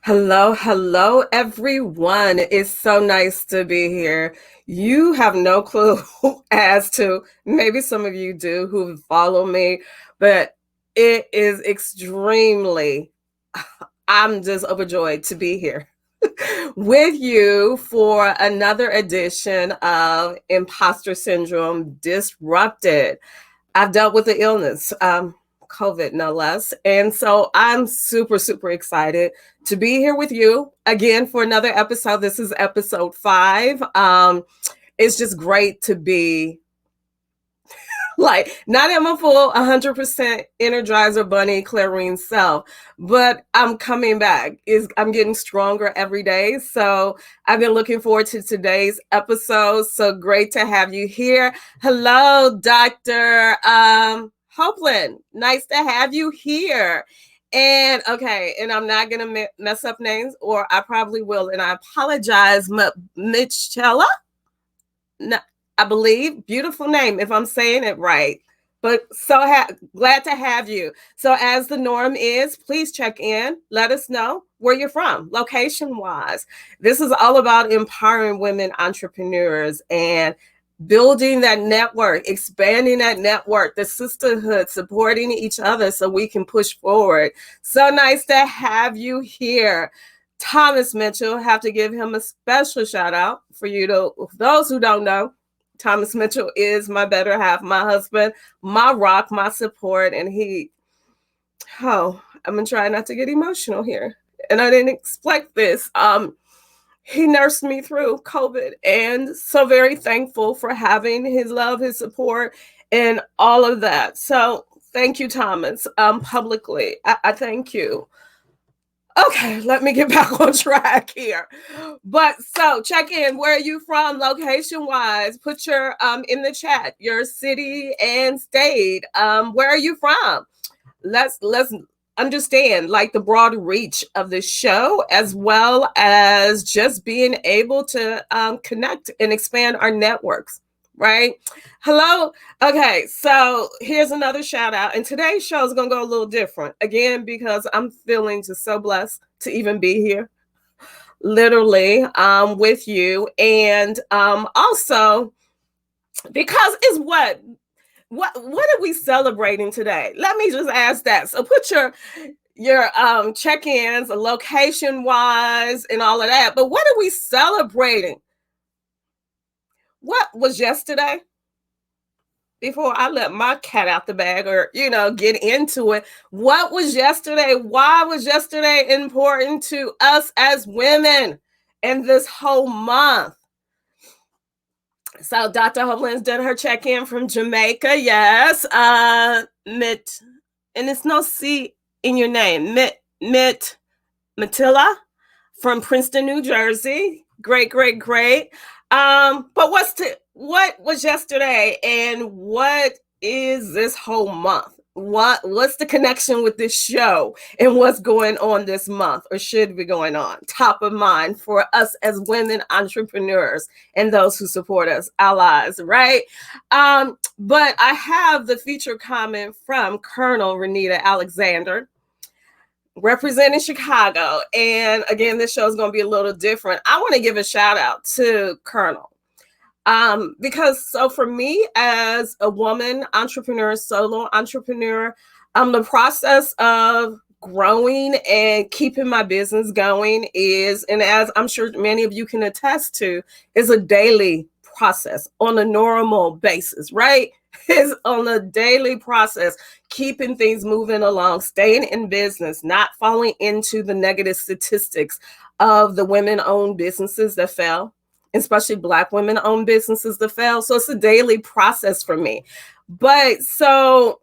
Hello, hello, everyone. It's so nice to be here. You have no clue as to, maybe some of you do who follow me, but it is extremely, I'm just overjoyed to be here with you for another edition of Imposter Syndrome Disrupted. I've dealt with the illness, COVID no less. And so I'm super, super excited to be here with you again for another episode. This is episode 5. It's just great to be like not at my full 100% Energizer Bunny Clarene self, but I'm coming back. I'm getting stronger every day. So I've been looking forward to today's episode. So great to have you here. Hello, Dr. Hopeland. Nice to have you here. And okay, and I'm not gonna mess up names, or I probably will, and I apologize, Mitchella. No, I believe, beautiful name if I'm saying it right. But so glad to have you. So as the norm is, please check in. Let us know where you're from, location-wise. This is all about empowering women entrepreneurs and building that network, expanding that network, the sisterhood, supporting each other so we can push forward. So nice to have you here. Thomas Mitchell, have to give him a special shout out for you to those who don't know. Thomas Mitchell is my better half, my husband, my rock, my support, and I'm gonna try not to get emotional here. And I didn't expect this. He nursed me through COVID, and so very thankful for having his love, his support, and all of that. So thank you, Thomas. Publicly, I thank you. Okay, let me get back on track here. But so check in. Where are you from, location wise? Put your in the chat your city and state. Where are you from? Let's understand like the broad reach of the show, as well as just being able to connect and expand our networks. Right? Hello. Okay, so here's another shout out. And today's show is going to go a little different again because I'm feeling just so blessed to even be here, literally, with you. And also because it's what are we celebrating today? Let me just ask that. So put your check-ins, location-wise, and all of that. But what are we celebrating? What was yesterday? Before I let my cat out the bag or, get into it, what was yesterday? Why was yesterday important to us as women in this whole month? So Dr. Hovland's done her check-in from Jamaica. Yes. And it's no C in your name. Matilla from Princeton, New Jersey. Great, great, great. But what was yesterday and what is this whole month? What's the connection with this show and what's going on this month or should be going on? Top of mind for us as women entrepreneurs and those who support us, allies, right? But I have the feature comment from Colonel Renita Alexander, representing Chicago. And again, this show is going to be a little different. I want to give a shout out to Colonel. Because so for me as a woman entrepreneur, solo entrepreneur, the process of growing and keeping my business going is, and as I'm sure many of you can attest to, is a daily process on a normal basis, right? Is on a daily process, keeping things moving along, staying in business, not falling into the negative statistics of the women-owned businesses that fail, especially Black women-owned businesses that fail. So it's a daily process for me. But so,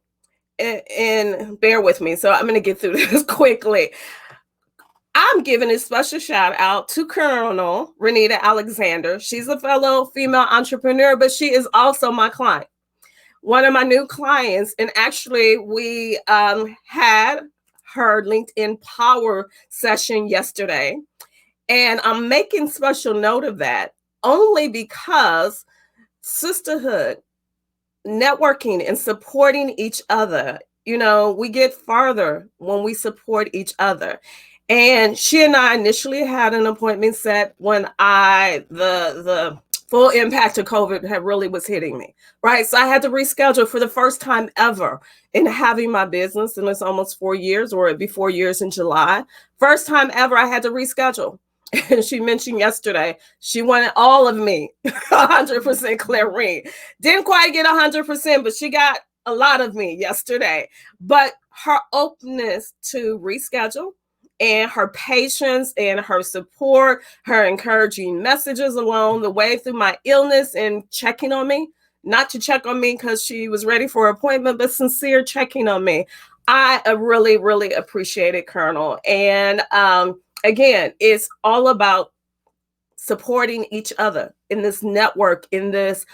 and bear with me. So I'm going to get through this quickly. I'm giving a special shout out to Colonel Renita Alexander. She's a fellow female entrepreneur, but she is also my client. One of my new clients, and actually we had her LinkedIn Power session yesterday, and I'm making special note of that only because sisterhood, networking, and supporting each other, we get farther when we support each other. And she and I initially had an appointment set when the full impact of COVID had really was hitting me, right? So I had to reschedule for the first time ever in having my business, and it's almost 4 years, or it'd be 4 years in July. First time ever I had to reschedule. And she mentioned yesterday she wanted all of me, 100% Clarene. Didn't quite get 100%, but she got a lot of me yesterday. But her openness to reschedule, and her patience and her support, her encouraging messages along the way through my illness and checking on me, not to check on me because she was ready for an appointment, but sincere checking on me. I really, really appreciate it, Colonel. And again, it's all about supporting each other in this network, in this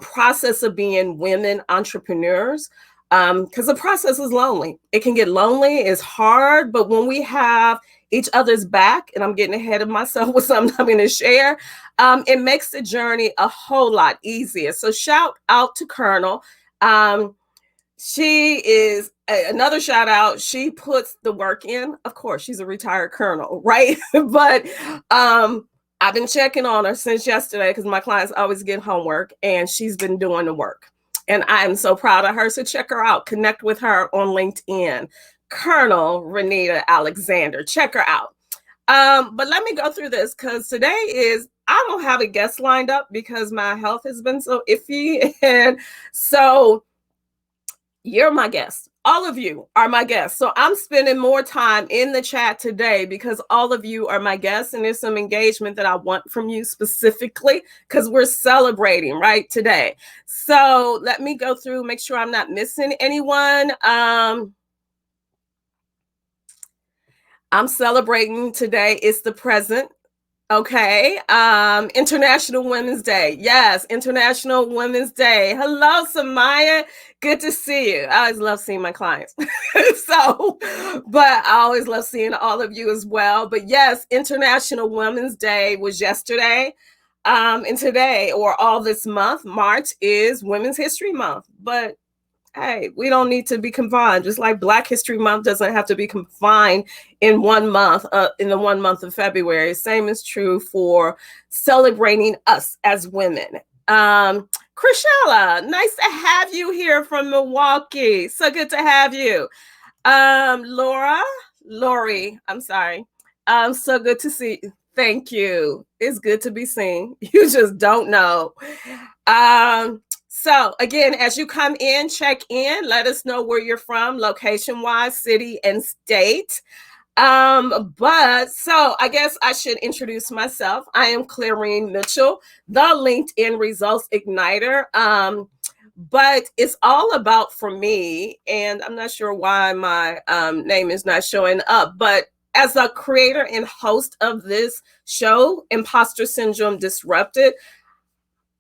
process of being women entrepreneurs. Because the process is lonely. It can get lonely, it's hard, but when we have each other's back, and I'm getting ahead of myself with something I'm going to share, it makes the journey a whole lot easier. So shout out to Colonel. She is another shout out. She puts the work in. Of course, she's a retired colonel, right? But I've been checking on her since yesterday because my clients always get homework, and she's been doing the work. And I am so proud of her. So check her out. Connect with her on LinkedIn. Colonel Renita Alexander. Check her out. But let me go through this because today I don't have a guest lined up because my health has been so iffy. And so you're my guest. All of you are my guests. So I'm spending more time in the chat today because all of you are my guests, and there's some engagement that I want from you specifically because we're celebrating right today. So let me go through, make sure I'm not missing anyone. I'm celebrating today. It's the present. Okay. International Women's Day. Yes, International Women's Day. Hello, Samaya. Good to see you. I always love seeing my clients. But I always love seeing all of you as well. But yes, International Women's Day was yesterday. And today, or all this month, March, is Women's History Month. But hey, we don't need to be confined. Just like Black History Month doesn't have to be confined in 1 month, in the 1 month of February. Same is true for celebrating us as women. Chrishella, nice to have you here from Milwaukee. So good to have you. Lori, I'm sorry. So good to see you. Thank you. It's good to be seen. You just don't know. So again, as you come in, check in, let us know where you're from, location-wise, city and state. But so I guess I should introduce myself. I am Clariene Mitchell, the LinkedIn Results Igniter. But it's all about, for me, and I'm not sure why my name is not showing up, but as a creator and host of this show, Imposter Syndrome Disrupted,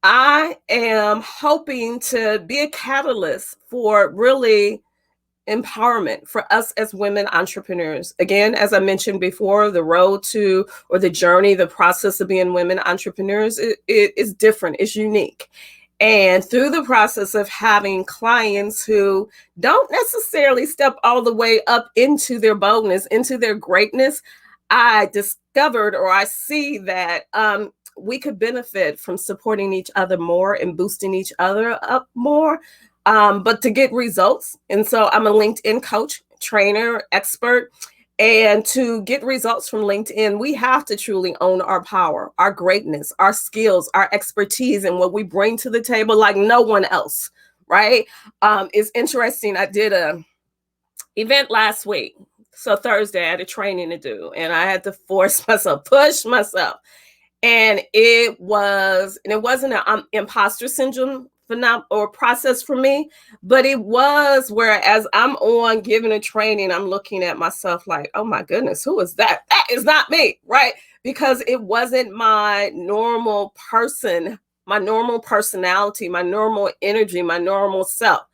I am hoping to be a catalyst for really empowerment for us as women entrepreneurs. Again, as I mentioned before, the road to, or the journey, the process of being women entrepreneurs, it is different, it's unique. And through the process of having clients who don't necessarily step all the way up into their boldness, into their greatness, I discovered, or I see that we could benefit from supporting each other more and boosting each other up more, but to get results. And so I'm a LinkedIn coach, trainer, expert. And to get results from LinkedIn, we have to truly own our power, our greatness, our skills, our expertise, and what we bring to the table like no one else, right? It's interesting. I did a event last week. So Thursday, I had a training to do, and I had to force myself, push myself. And it wasn't an imposter syndrome or process for me, but it was where, as I'm on giving a training, I'm looking at myself like, oh my goodness, who is that? That is not me, right? Because it wasn't my normal person, my normal personality, my normal energy, my normal self.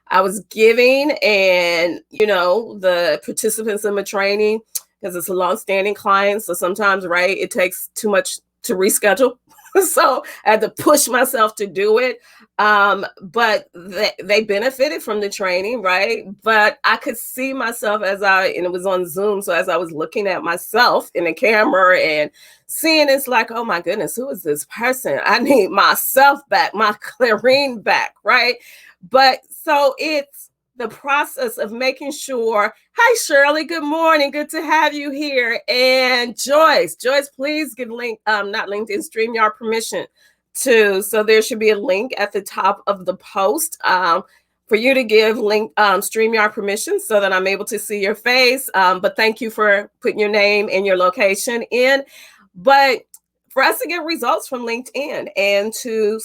I was giving, and the participants in my training, because it's a long-standing client, so sometimes, right, it takes too much to reschedule. So I had to push myself to do it. But they benefited from the training, right? But I could see myself and it was on Zoom. So as I was looking at myself in the camera and seeing, it's like, oh my goodness, who is this person? I need myself back, my Clarene back, right? But so it's the process of making sure. Hi, Shirley. Good morning. Good to have you here. And Joyce, please give not LinkedIn, StreamYard permission to. So there should be a link at the top of the post for you to give StreamYard permission so that I'm able to see your face. But thank you for putting your name and your location in. But for us to get results from LinkedIn and to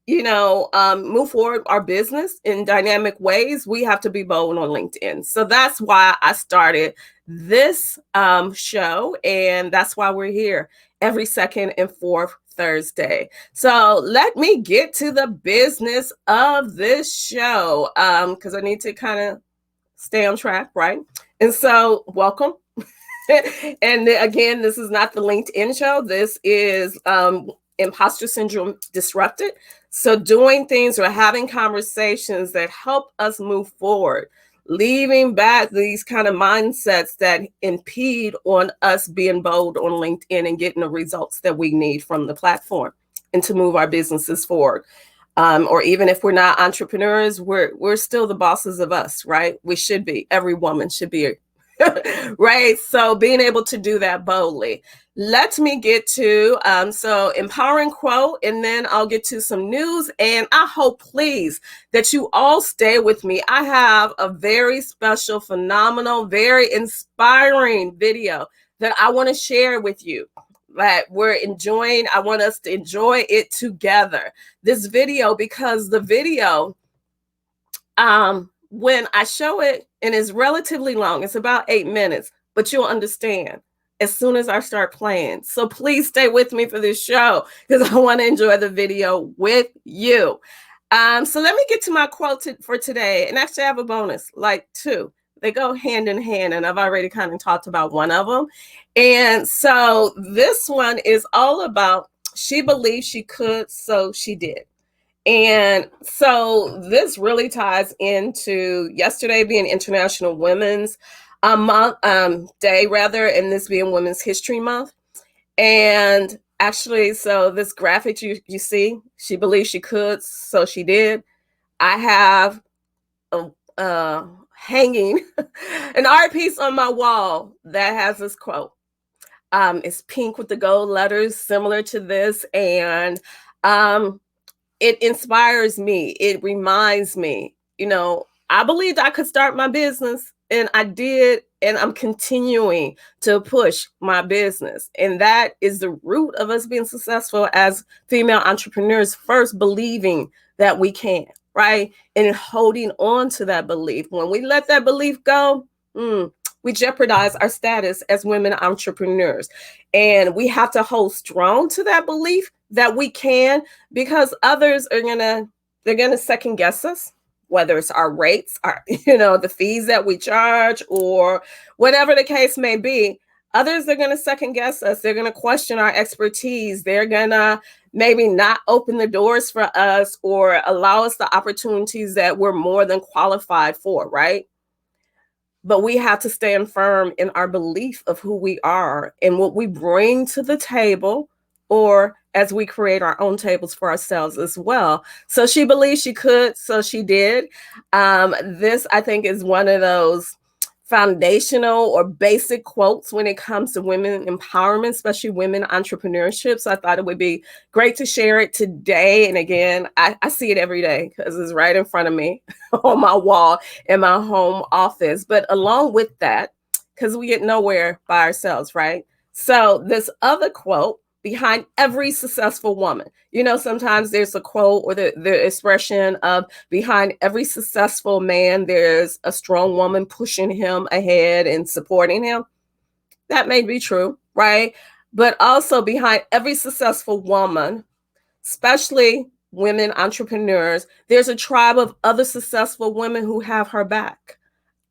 move forward our business in dynamic ways, we have to be bold on LinkedIn. So that's why I started this show, and that's why we're here every second and fourth Thursday. So let me get to the business of this show, because I need to kind of stay on track, right? And so welcome. And again, this is not the LinkedIn show. This is Imposter Syndrome Disrupted. So doing things or having conversations that help us move forward, leaving back these kind of mindsets that impede on us being bold on LinkedIn and getting the results that we need from the platform and to move our businesses forward. Or even if we're not entrepreneurs, we're still the bosses of us, right? We should be. Every woman should be. Right. So being able to do that boldly. Let me get to so empowering quote, and then I'll get to some news. And I hope, please, that you all stay with me. I have a very special, phenomenal, very inspiring video that I want to share with you that we're enjoying. I want us to enjoy it together. This video, because the video, when I show it, and it's relatively long, it's about 8 minutes, but you'll understand as soon as I start playing. So please stay with me for this show because I want to enjoy the video with you. So let me get to my quote for today. And actually I have a bonus, like 2. They go hand in hand, and I've already kind of talked about one of them. And so this one is all about, she believed she could, so she did. And so this really ties into yesterday being International Women's Month, Day, rather, and this being Women's History Month. And actually, so this graphic you see, she believed she could, so she did. I have a hanging an art piece on my wall that has this quote. It's pink with the gold letters, similar to this, and it inspires me. It reminds me, I believed I could start my business, and I did, and I'm continuing to push my business. And that is the root of us being successful as female entrepreneurs, first believing that we can, right? And holding on to that belief. When we let that belief go, we jeopardize our status as women entrepreneurs. And we have to hold strong to that belief that we can, because others are they're gonna second guess us, whether it's our rates, our the fees that we charge, or whatever the case may be. Others are gonna second guess us. They're gonna question our expertise. They're gonna maybe not open the doors for us or allow us the opportunities that we're more than qualified for, right? But we have to stand firm in our belief of who we are and what we bring to the table, or as we create our own tables for ourselves as well. So she believed she could, so she did. This, I think, is one of those foundational or basic quotes when it comes to women empowerment, especially women entrepreneurship. So I thought it would be great to share it today. And again, I see it every day because it's right in front of me on my wall in my home office. But along with that, because we get nowhere by ourselves, right? So this other quote, behind every successful woman. Sometimes there's a quote or the expression of behind every successful man, there's a strong woman pushing him ahead and supporting him. That may be true, right? But also behind every successful woman, especially women entrepreneurs, there's a tribe of other successful women who have her back.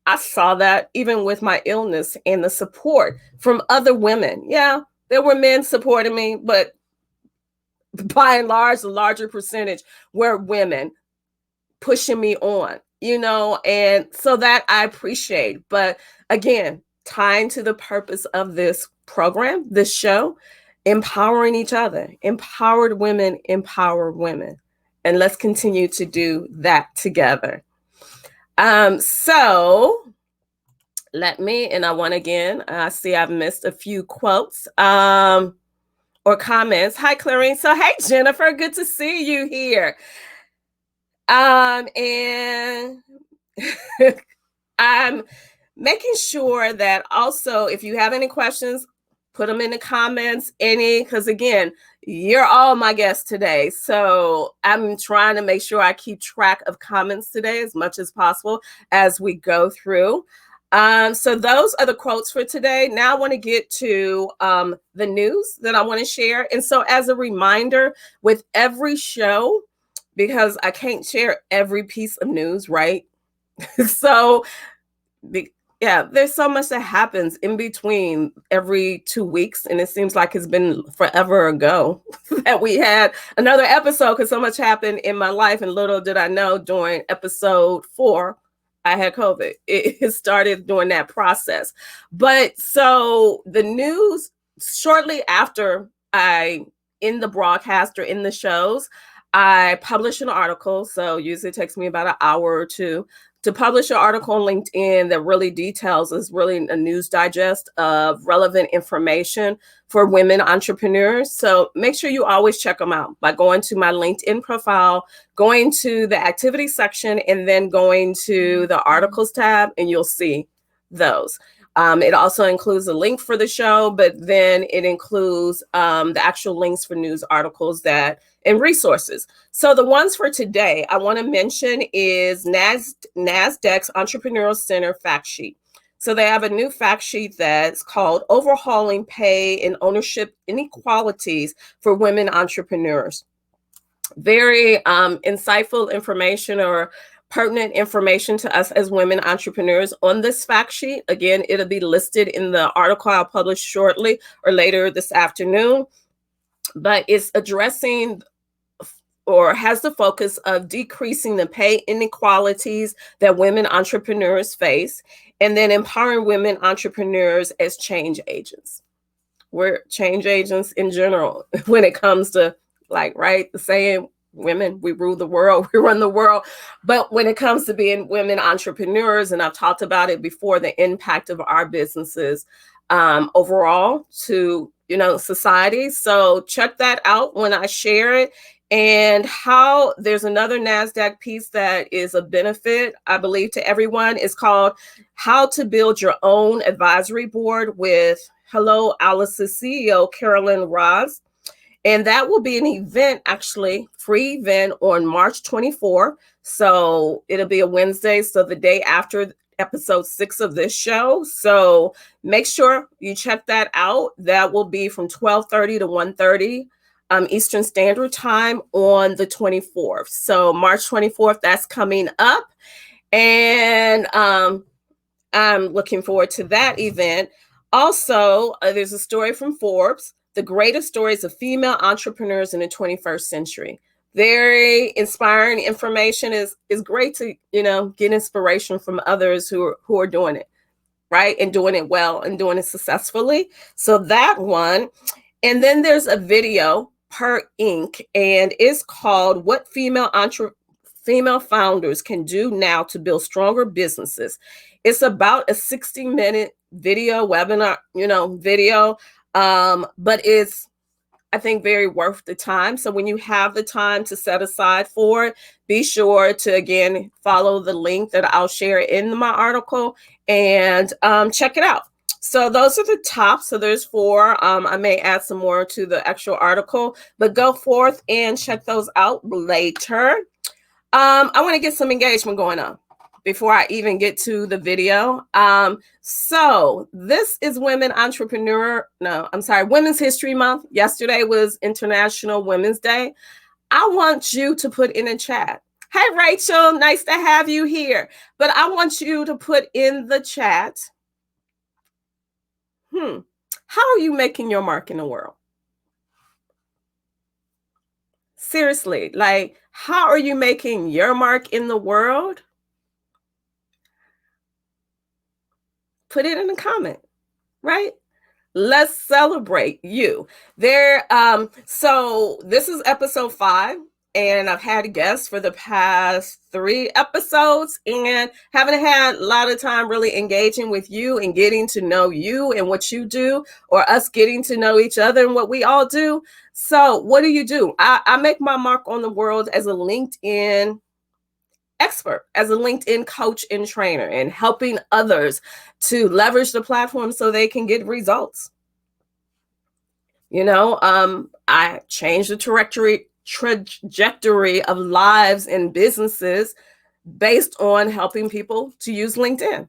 I saw that even with my illness and the support from other women. Yeah, there were men supporting me, but by and large, the larger percentage were women pushing me on, and so that I appreciate. But again, tying to the purpose of this program, this show, empowering each other, empowered women, empower women. And let's continue to do that together. So and I want again, I see I've missed a few quotes or comments. Hi, Clarene. So, hey, Jennifer, good to see you here. And I'm making sure that also, if you have any questions, put them in the comments, because again, you're all my guests today. So I'm trying to make sure I keep track of comments today as much as possible as we go through. So those are the quotes for today. Now I want to get to the news that I want to share. And so as a reminder, with every show, because I can't share every piece of news, right? So yeah, there's so much that happens in between every 2 weeks, and it seems like it's been forever ago that we had another episode, because so much happened in my life, and little did I know during episode 4 I had COVID. It started during that process. But so the news, shortly after in the broadcast or in the shows, I publish an article. So usually it takes me about an hour or two to publish an article on LinkedIn that really details, is really a news digest of relevant information for women entrepreneurs. So make sure you always check them out by going to my LinkedIn profile, going to the activity section, and then going to the articles tab, and you'll see those. It also includes a link for the show, but then it includes the actual links for news articles and resources. So the ones for today I want to mention is Nasdaq's Entrepreneurial Center fact sheet. So they have a new fact sheet that's called Overhauling Pay and Ownership Inequalities for Women Entrepreneurs. Very insightful information or pertinent information to us as women entrepreneurs on this fact sheet. Again, it'll be listed in the article I'll publish shortly or later this afternoon. But it's addressing or has the focus of decreasing the pay inequalities that women entrepreneurs face, and then empowering women entrepreneurs as change agents. We're change agents in general when it comes to, the saying, women, we rule the world, we run the world. But when it comes to being women entrepreneurs, and I've talked about it before, the impact of our businesses overall to society. So check that out when I share it. And how there's another Nasdaq piece that is a benefit, I believe, to everyone. Is called How to Build Your Own Advisory Board with Hello Alice's CEO, Caroline Ross. And that will be an event, actually, free event on March 24th. So it'll be a Wednesday, so the day after episode 6 of this show. So make sure you check that out. That will be from 12:30 to 1:30. Eastern Standard Time on the 24th. So March 24th, that's coming up. And I'm looking forward to that event. Also, there's a story from Forbes, the greatest stories of female entrepreneurs in the 21st century. Very inspiring information. Is great to, get inspiration from others who are doing it, right? And doing it well and doing it successfully. So that one. And then there's a video per Inc. and it's called What Female Founders Can Do Now to Build Stronger Businesses. It's about a 60-minute video webinar, video, but it's, I think, very worth the time. So when you have the time to set aside for it, be sure to, again, follow the link that I'll share in my article and check it out. So those are the top. So there's 4. I may add some more to the actual article, but go forth and check those out later. I want to get some engagement going on before I even get to the video. So this is Women's History Month. Yesterday was International Women's Day. I want you to put in a chat. Hey, Rachel, nice to have you here. But I want you to put in the chat, how are you making your mark in the world? Seriously, like, how are you making your mark in the world? Put it in a comment, right? Let's celebrate you. So this is episode 5, and I've had guests for the past 3 episodes and haven't had a lot of time really engaging with you and getting to know you and what you do, or us getting to know each other and what we all do. So what do? I make my mark on the world as a LinkedIn expert, as a LinkedIn coach and trainer, and helping others to leverage the platform so they can get results. I changed the trajectory of lives and businesses based on helping people to use LinkedIn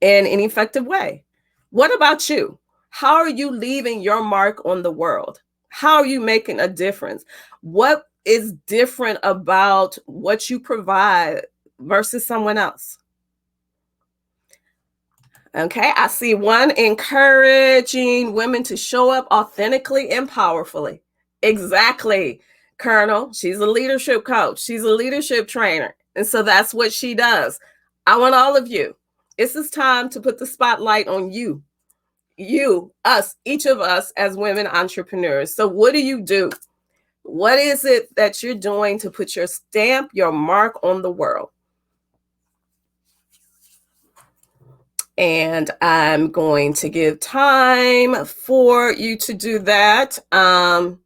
in an effective way. What about you? How are you leaving your mark on the world? How are you making a difference? What is different about what you provide versus someone else? Okay, I see one: encouraging women to show up authentically and powerfully. Exactly, Colonel. She's a leadership coach. She's a leadership trainer. And so that's what she does. I want all of you. This is time to put the spotlight on you, us, each of us as women entrepreneurs. So what do? What is it that you're doing to put your stamp, your mark on the world? And I'm going to give time for you to do that. And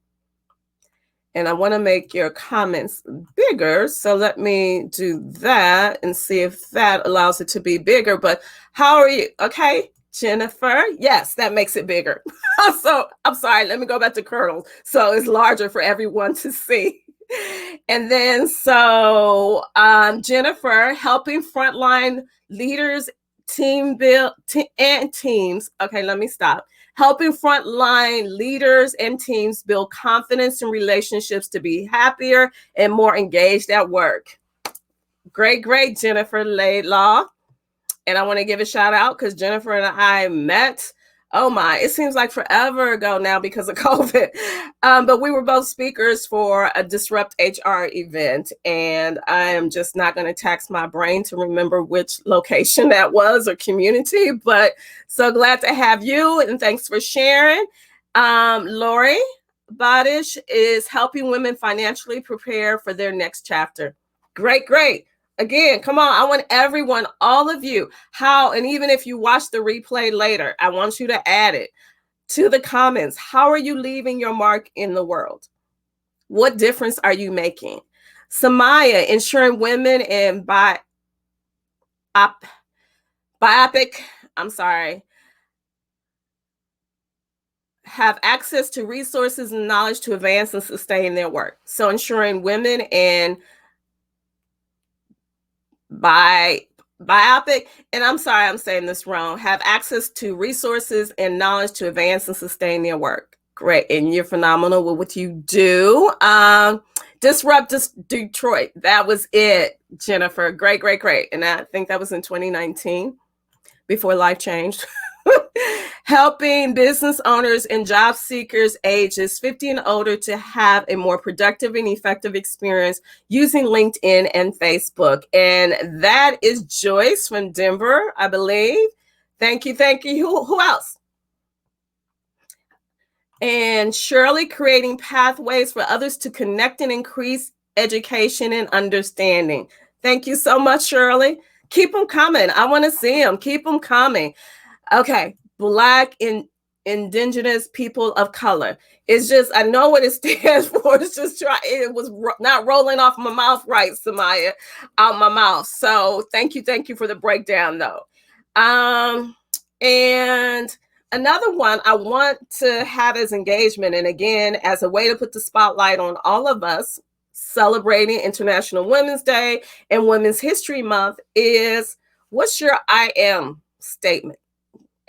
I want to make your comments bigger. So let me do that and see if that allows it to be bigger. But how are you? Okay, Jennifer. Yes, that makes it bigger. So I'm sorry. Let me go back to Colonel. So it's larger for everyone to see. And then Jennifer, helping frontline leaders and teams. Okay, let me stop. Helping frontline leaders and teams build confidence in relationships to be happier and more engaged at work. Great, Jennifer Laidlaw. And I want to give a shout out because Jennifer and I met, it seems like forever ago now because of COVID. But we were both speakers for a Disrupt HR event. And I am just not going to tax my brain to remember which location that was or community. But so glad to have you. And thanks for sharing. Lori Badish is helping women financially prepare for their next chapter. Great. Again, come on. I want everyone, all of you, and even if you watch the replay later, I want you to add it to the comments. How are you leaving your mark in the world? What difference are you making? Samaya, ensuring women in have access to resources and knowledge to advance and sustain their work. So ensuring women in biopic, and I'm sorry, I'm saying this wrong, have access to resources and knowledge to advance and sustain their work. Great. And you're phenomenal with what you do. Disrupt Detroit. That was it, Jennifer. Great. And I think that was in 2019 before life changed. Helping business owners and job seekers ages 50 and older to have a more productive and effective experience using LinkedIn and Facebook. And that is Joyce from Denver, I believe. Thank you. Who else? And Shirley, creating pathways for others to connect and increase education and understanding. Thank you so much, Shirley. Keep them coming. I want to see them. Keep them coming. Okay. Black and Indigenous people of color. It's just, I know what it stands for. It's just it was not rolling off my mouth right, Samaya, out my mouth. So thank you for the breakdown though. And another one I want to have as engagement, and again, as a way to put the spotlight on all of us celebrating International Women's Day and Women's History Month, is what's your I am statement?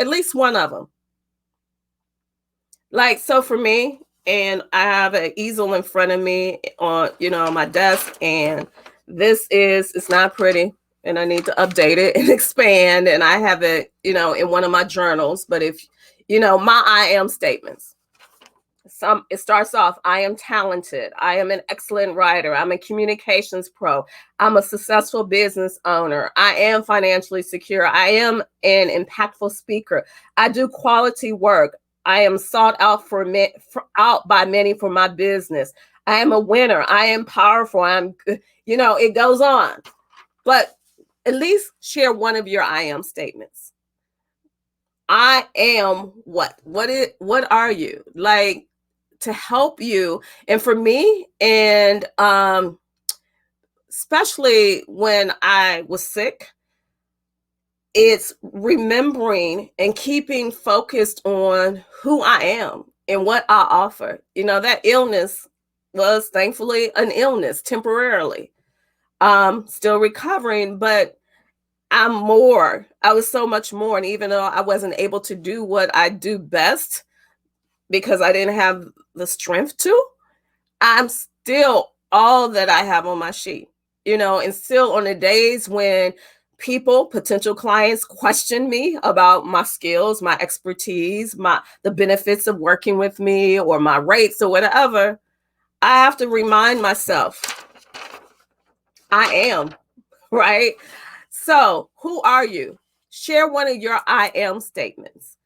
At least one of them. Like, so for me, and I have an easel in front of me on my desk, and it's not pretty, and I need to update it and expand, and I have it, in one of my journals. But if, my I am statements. It starts off, I am talented. I am an excellent writer. I'm a communications pro. I'm a successful business owner. I am financially secure. I am an impactful speaker. I do quality work. I am sought out out by many for my business. I am a winner. I am powerful. It goes on. But at least share one of your I am statements. I am what? What are you? Like, to help you. And for me, and especially when I was sick, it's remembering and keeping focused on who I am and what I offer. That illness was thankfully an illness temporarily. Still recovering, but I was so much more. And even though I wasn't able to do what I do best because I didn't have the strength to, I'm still all that I have on my sheet, and still on the days when potential clients question me about my skills, my expertise, the benefits of working with me or my rates or whatever, I have to remind myself, I am, right? So who are you? Share one of your I am statements.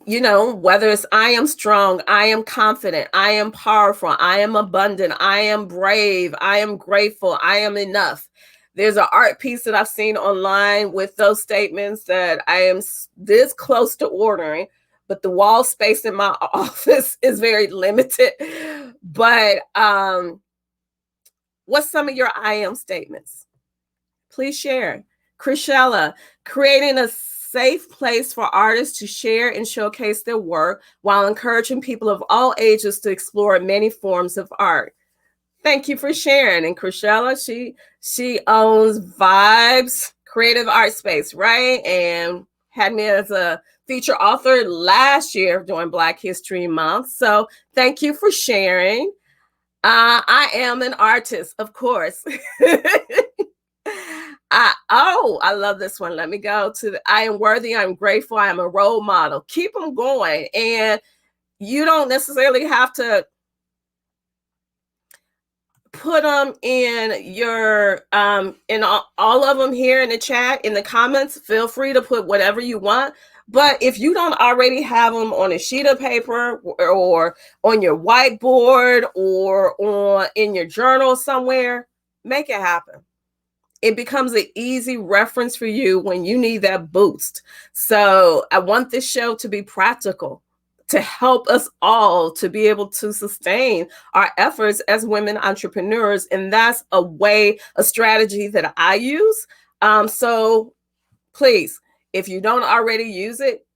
Whether it's I am strong, I am confident, I am powerful, I am abundant, I am brave, I am grateful, I am enough. There's an art piece that I've seen online with those statements that I am this close to ordering, but the wall space in my office is very limited. But what's some of your I am statements? Please share. Chrisella, creating a safe place for artists to share and showcase their work while encouraging people of all ages to explore many forms of art. Thank you for sharing. And Chrisella, she owns Vibes Creative Art Space, right? And had me as a feature author last year during Black History Month. So thank you for sharing. I am an artist, of course. I love this one. Let me go to I am worthy. I'm grateful. I am a role model. Keep them going. And you don't necessarily have to put them in your, in all of them here in the chat, in the comments. Feel free to put whatever you want. But if you don't already have them on a sheet of paper or on your whiteboard or in your journal somewhere, make it happen. It becomes an easy reference for you when you need that boost. So I want this show to be practical, to help us all to be able to sustain our efforts as women entrepreneurs. And that's a strategy that I use. So please, if you don't already use it,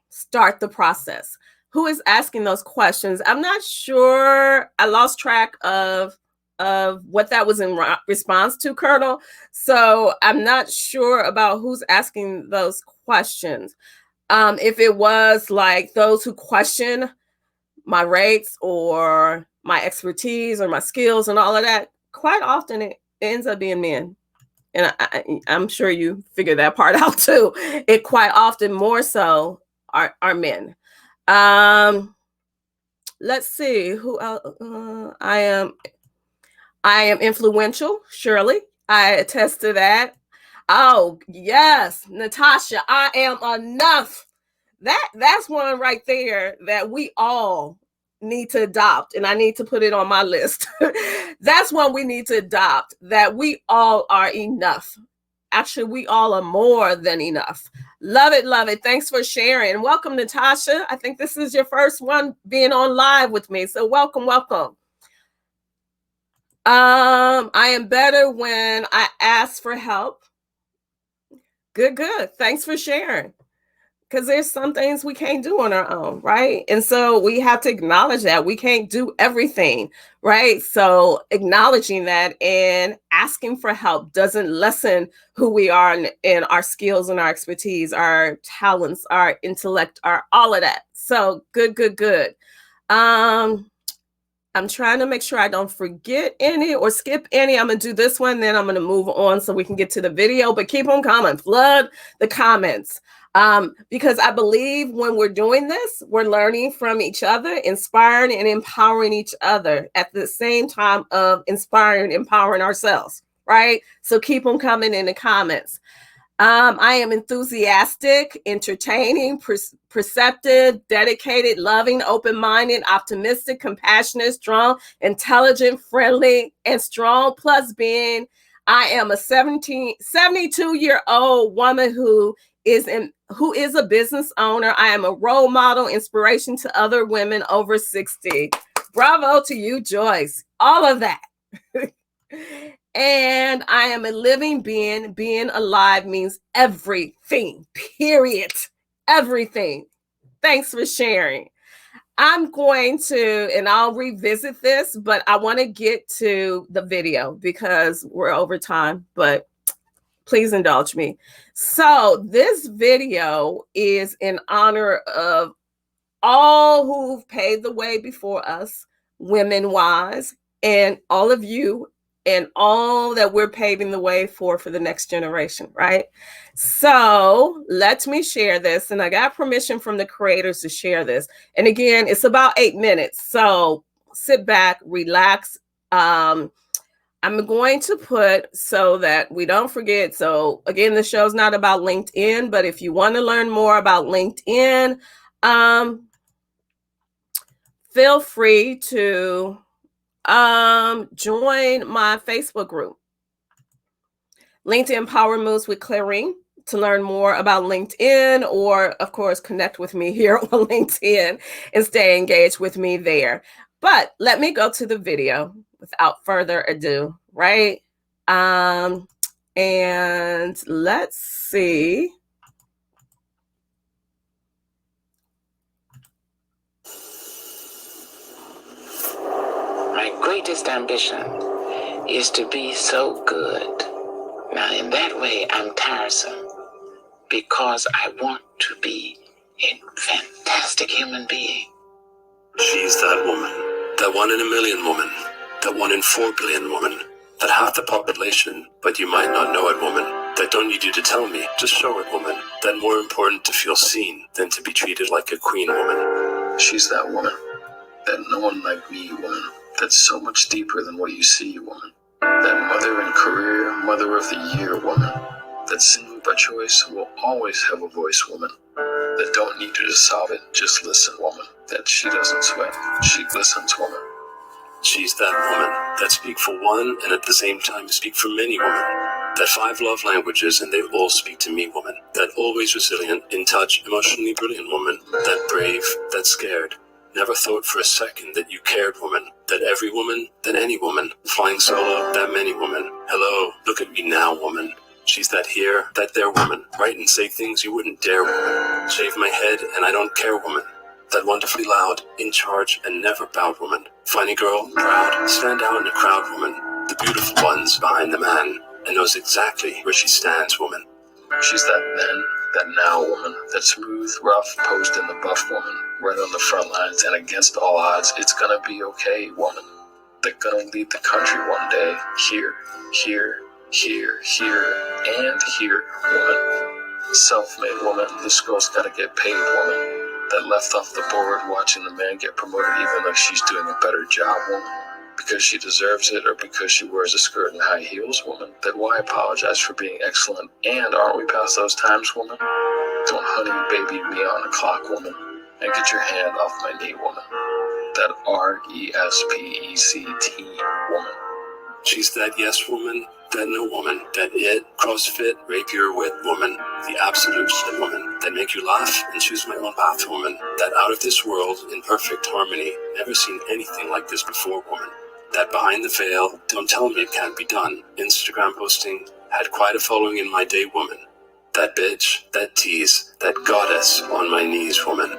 start the process. Who is asking those questions? I'm not sure. I lost track of what that was in response to, Colonel. So I'm not sure about who's asking those questions. If it was like those who question my rates or my expertise or my skills and all of that, quite often it ends up being men. And I'm sure you figure that part out too. It quite often more so are men. Let's see who else. I am influential, surely. I attest to that. Oh, yes, Natasha, I am enough. That's one right there that we all need to adopt, and I need to put it on my list. That's one we need to adopt, that we all are enough. Actually, we all are more than enough. Love it, love it. Thanks for sharing. Welcome, Natasha. I think this is your first one being on live with me, so welcome, welcome. I am better when I ask for help. Good, good. Thanks for sharing. Because there's some things we can't do on our own, right? And so we have to acknowledge that we can't do everything, right? So acknowledging that and asking for help doesn't lessen who we are and our skills and our expertise, our talents, our intellect, all of that. So good, good, good. I'm trying to make sure I don't forget any or skip any. I'm going to do this one, then I'm going to move on so we can get to the video, but keep them coming. Flood the comments. Because I believe when we're doing this, we're learning from each other, inspiring and empowering each other at the same time of inspiring, empowering ourselves, right? So keep them coming in the comments. I am enthusiastic, entertaining, perceptive, dedicated, loving, open-minded, optimistic, compassionate, strong, intelligent, friendly, and strong. Plus being, I am a 72-year-old woman who is a business owner. I am a role model, inspiration to other women over 60. Bravo to you, Joyce. All of that. And I am a living being. Being alive means everything, period. Everything. Thanks for sharing. I'm going to, and I'll revisit this, but I want to get to the video because we're over time, but please indulge me. So this video is in honor of all who've paved the way before us, women-wise, and all of you and all that we're paving the way for the next generation, right? So let me share this, and I got permission from the creators to share this. And again, it's about 8 minutes, so sit back, relax. I'm going to put so that we don't forget. So again, the show's not about LinkedIn, but if you want to learn more about LinkedIn, feel free to join my Facebook group, LinkedIn Power Moves with Clarene, to learn more about LinkedIn, or of course, connect with me here on LinkedIn and stay engaged with me there. But let me go to the video without further ado, right? And let's see. My greatest ambition is to be so good. Now, in that way, I'm tiresome because I want to be a fantastic human being. She's that woman, that 1 in a million woman, that 1 in 4 billion woman, that half the population, but you might not know it woman, that don't need you to tell me, just show it woman, that more important to feel seen than to be treated like a queen woman. She's that woman, that no one like me woman, that's so much deeper than what you see woman, that mother and career mother of the year woman, that single by choice will always have a voice woman, that don't need you to solve it, just listen woman, that she doesn't sweat, she listens woman. She's that woman, that speak for one and at the same time speak for many women, that 5 love languages and they all speak to me woman, that always resilient, in touch, emotionally brilliant woman, that brave, that scared, never thought for a second that you cared woman, that every woman, that any woman, flying solo, that many woman, hello, look at me now woman. She's that here, that there woman, write and say things you wouldn't dare woman, shave my head and I don't care woman, that wonderfully loud, in charge and never bowed woman, funny girl, proud, stand out in a crowd woman, the beautiful ones behind the man, and knows exactly where she stands woman. She's that then, that now woman, that smooth, rough, posed in the buff woman, right on the front lines and against all odds, it's gonna be okay woman, that gonna lead the country one day, here, here, here, here, and here woman, self-made woman, this girl's gotta get paid woman, that left off the board watching the man get promoted even though she's doing a better job woman, because she deserves it or because she wears a skirt and high heels woman, that why apologize for being excellent, and aren't we past those times woman, don't honey baby me on the clock woman, and get your hand off my knee woman, that RESPECT woman. She's that yes woman, that no woman, that it, CrossFit, rapier wit woman, the absolute shit woman, that make you laugh and choose my own path woman, that out of this world, in perfect harmony, never seen anything like this before woman, that behind the veil, don't tell me it can't be done, Instagram posting, had quite a following in my day woman, that bitch, that tease, that goddess on my knees woman.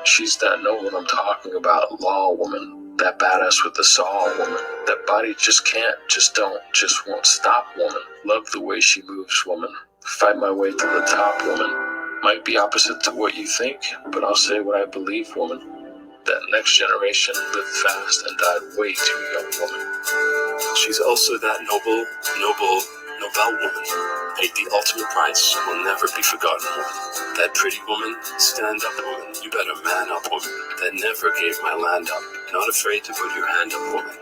She's that know what I'm talking about, law woman, that badass with the saw woman, that body just can't, just don't, just won't stop woman, love the way she moves woman, fight my way to the top woman, might be opposite to what you think, but I'll say what I believe woman, That next generation lived fast and died way too young woman. She's also that Nobel woman, paid the ultimate price, will never be forgotten woman. That pretty woman, stand up woman, you better man up woman. That never gave my land up, not afraid to put your hand up woman.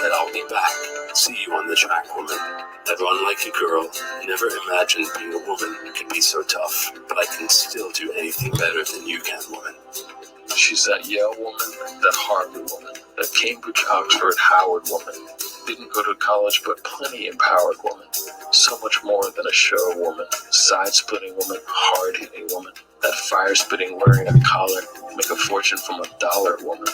That I'll be back, see you on the track woman. That run like a girl, never imagined being a woman could be so tough, but I can still do anything better than you can woman. She's that Yale woman, that Harvard woman, that Cambridge, Oxford, Howard woman. Didn't go to college, but plenty empowered woman. So much more than a show woman, side-splitting woman, hard-hitting woman. That fire-spitting wearing a collar, make a fortune from $1 woman.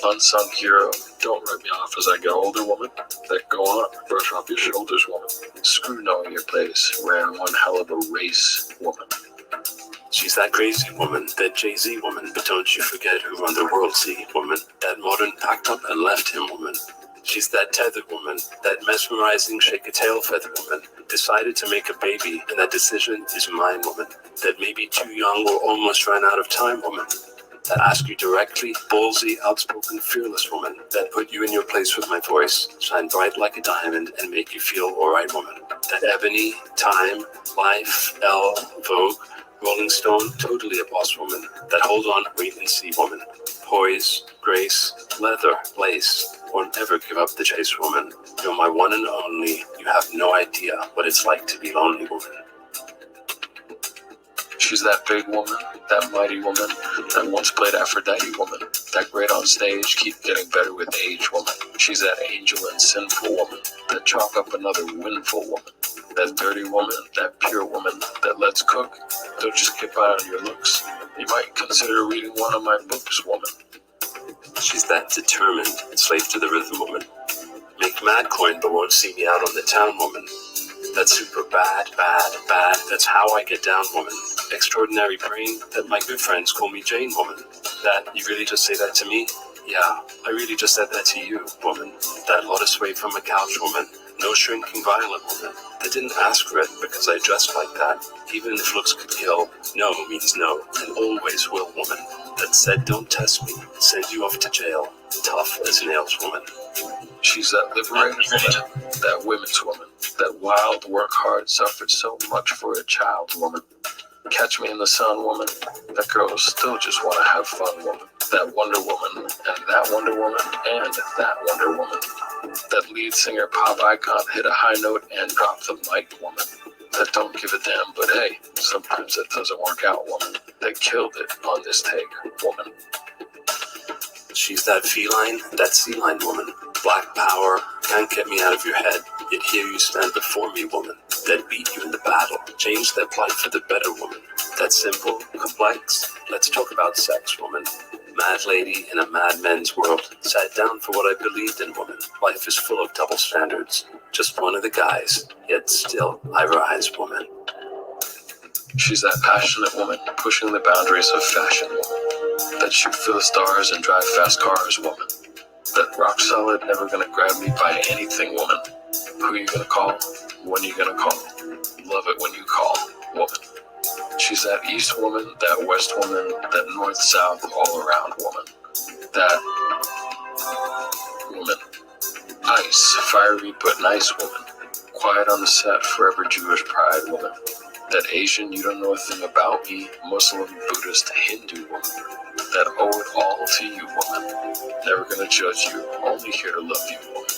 Unsung hero, don't write me off as I get older woman. That go on, brush off your shoulders woman. Screw knowing your place, ran one hell of a race woman. She's that crazy woman, that Jay-Z woman, but don't you forget who run the world, see, woman. That modern packed up and left him woman. She's that tethered woman, that mesmerizing shake a tail feather woman, decided to make a baby, and that decision is mine woman. That may be too young or almost ran out of time woman. That ask you directly, ballsy, outspoken, fearless woman. That put you in your place with my voice, shine bright like a diamond, and make you feel alright woman. That Ebony, Time, Life, Elle, Vogue, Rolling Stone, totally a boss woman. That hold on, wait and see woman. Poise, grace, leather, lace, or never give up the chase woman. You're my one and only. You have no idea what it's like to be lonely woman. She's that big woman, that mighty woman, that once played Aphrodite woman, that great on stage, keep getting better with age woman. She's that angel and sinful woman, that chalk up another windful woman, that dirty woman, that pure woman, that lets cook. Don't just keep eye on your looks. You might consider reading one of my books, woman. She's that determined, slave to the rhythm woman. Make mad coin but won't see me out on the town woman. That super bad, that's how I get down woman. Extraordinary brain, that my good friends call me Jane woman. That you really just say that to me? Yeah, I really just said that to you, woman. That lotus way from a couch woman. No shrinking violent woman. That didn't ask for it because I dressed like that. Even if looks could kill, no means no, and always will woman. That said don't test me, send you off to jail. Tough as nails woman. She's that liberated woman, that women's woman, that wild, work hard, suffered so much for a child woman. Catch me in the sun woman, that girl still just want to have fun woman. That Wonder Woman, and that Wonder Woman, and that Wonder Woman. That lead singer pop icon hit a high note and dropped the mic woman. That don't give a damn, but hey, sometimes it doesn't work out woman. That killed it on this take woman. She's that feline, that sea line woman. Black power, can't get me out of your head. Yet here you stand before me, woman. That beat you in the battle, change their plight for the better, woman. That simple, complex, let's talk about sex, woman. Mad lady in a mad men's world, sat down for what I believed in, woman. Life is full of double standards. Just one of the guys, yet still I rise, woman. She's that passionate woman, pushing the boundaries of fashion woman. That shoot for the stars and drive fast cars woman. That rock solid, never gonna grab me by anything woman. Who you gonna call? When you gonna call? Love it when you call, woman. She's that east woman, that west woman, that north, south, all around woman. That woman. Ice, fiery but nice woman. Quiet on the set, forever Jewish pride woman. That Asian, you don't know a thing about me, Muslim, Buddhist, Hindu woman. That owe it all to you woman. Never gonna judge you, only here to love you woman.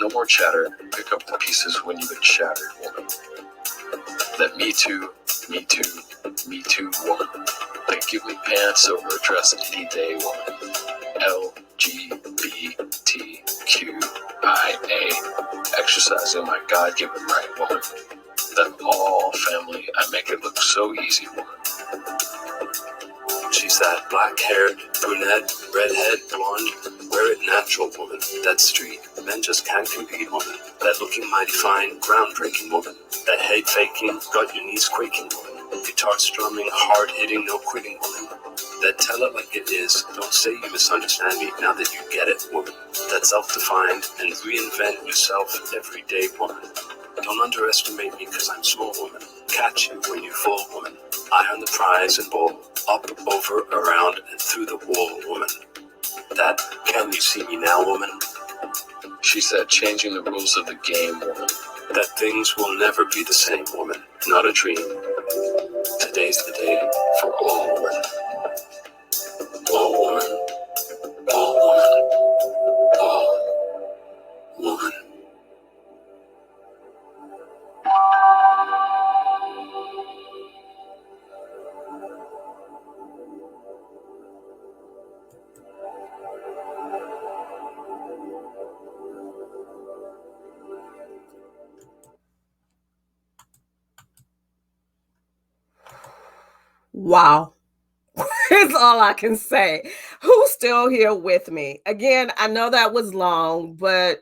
No more chatter, pick up the pieces when you've been shattered woman. That me too woman. That give me pants over a dress any day woman. LGBTQIA. Exercising my God-given right woman. That all family, I make it look so easy woman. She's that black-haired, brunette, redhead, blonde, wear it natural woman. That street, men just can't compete woman. That looking mighty fine, groundbreaking woman. That head faking, got your knees quaking woman. Guitar strumming, hard hitting, no quitting woman. That tell it like it is, don't say you misunderstand me now that you get it woman. That self-defined and reinvent yourself every day woman. Don't underestimate me because I'm small woman. Catch you when you fall woman. Eye on the prize and ball. Up, over, around, and through the wall woman. That "can you see me now" woman. She said, changing the rules of the game, woman. That things will never be the same, woman. Not a dream. Today's the day for all women. All woman. All woman. All woman. Wow. That's all I can say. Who's still here with me? Again, I know that was long, but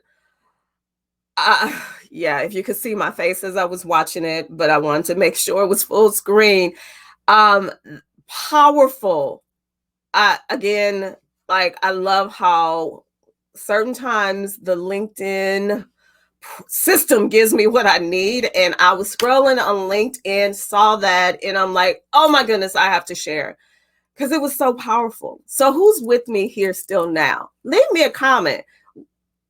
yeah, if you could see my face as I was watching it, but I wanted to make sure it was full screen. Powerful. Again, like, I love how certain times the LinkedIn system gives me what I need. And I was scrolling on LinkedIn, saw that, and I'm like, oh my goodness, I have to share, because it was so powerful. So who's with me here still now? Leave me a comment.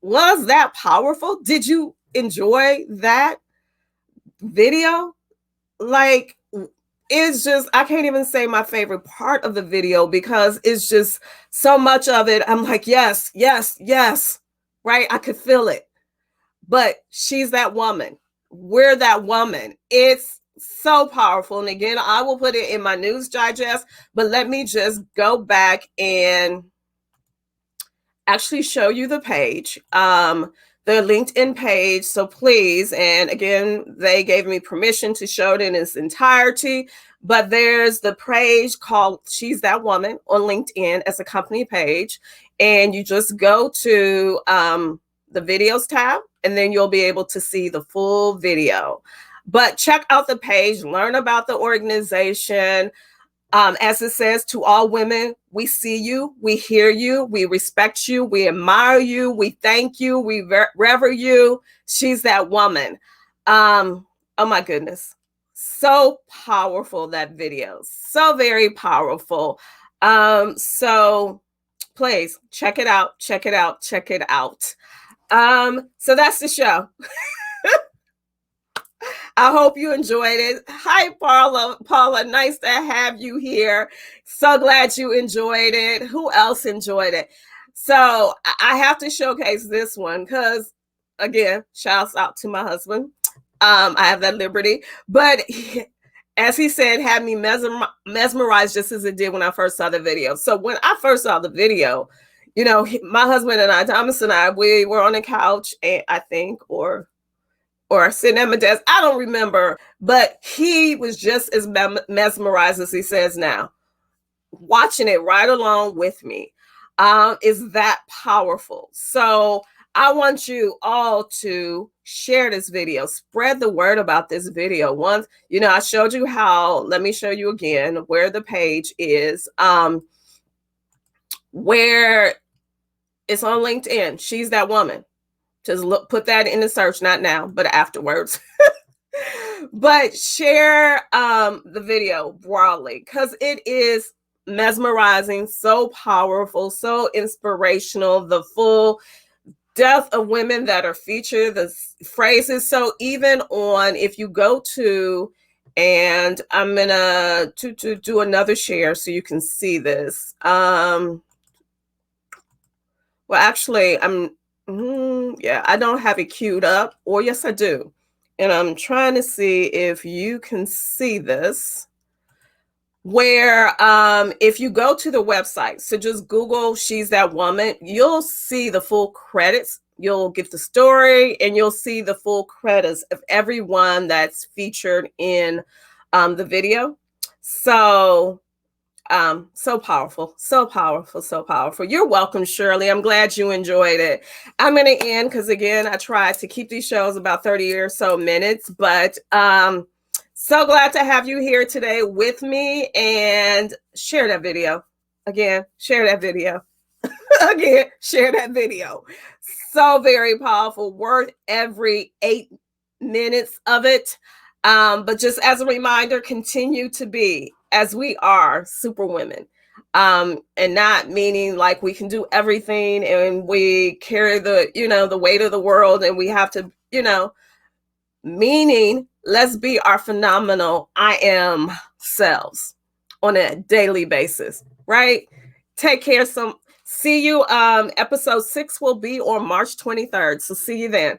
Was that powerful? Did you enjoy that video? Like, it's just, I can't even say my favorite part of the video, because it's just so much of it. I'm like, yes, yes, yes, right? I could feel it. But she's that woman. We're that woman. It's so powerful. And again, I will put it in my news digest, but let me just go back and actually show you the page, the LinkedIn page. So please, and again, they gave me permission to show it in its entirety, but there's the page called She's That Woman on LinkedIn as a company page. And you just go to the videos tab, and then you'll be able to see the full video. But check out the page, learn about the organization. As it says, to all women, we see you, we hear you, we respect you, we admire you, we thank you, we rever you. She's that woman. Oh my goodness. So powerful, that video. So very powerful. So please check it out, check it out, check it out. So that's the show. I hope you enjoyed it. Hi, Paula. Paula, nice to have you here. So glad you enjoyed it. Who else enjoyed it? So I have to showcase this one because, again, shouts out to my husband. I have that liberty. But as he said, had me mesmerized just as it did when I first saw the video. So when I first saw the video, you know, my husband and I, Thomas and I, we were on the couch, and I think, or sitting at my desk, I don't remember, but he was just as mesmerized as he says now, watching it right along with me. Is that powerful? So I want you all to share this video, spread the word about this video. Once, you know, I showed you how, let me show you again where the page is, where it's on LinkedIn. She's That Woman. Just look, put that in the search, not now, but afterwards. But share the video broadly, because it is mesmerizing, so powerful, so inspirational. The full depth of women that are featured, the phrases. So even on, if you go to, and I'm gonna to do another share so you can see this. Well, actually, yeah, I don't have it queued up, or yes, I do. And I'm trying to see if you can see this, where if you go to the website, so just Google She's That Woman, you'll see the full credits. You'll get the story, and you'll see the full credits of everyone that's featured in the video. So so powerful, so powerful, so powerful. You're welcome, Shirley. I'm glad you enjoyed it. I'm going to end because, again, I try to keep these shows about 30 or so minutes, but so glad to have you here today with me, and share that video. Again, share that video. Again, share that video. So very powerful, worth every 8 minutes of it. But just as a reminder, continue to be, as we are, super women. And not meaning like we can do everything and we carry the, the weight of the world and we have to, meaning let's be our phenomenal I am selves on a daily basis, right? Take care. See you. Episode 6 will be on March 23rd. So see you then.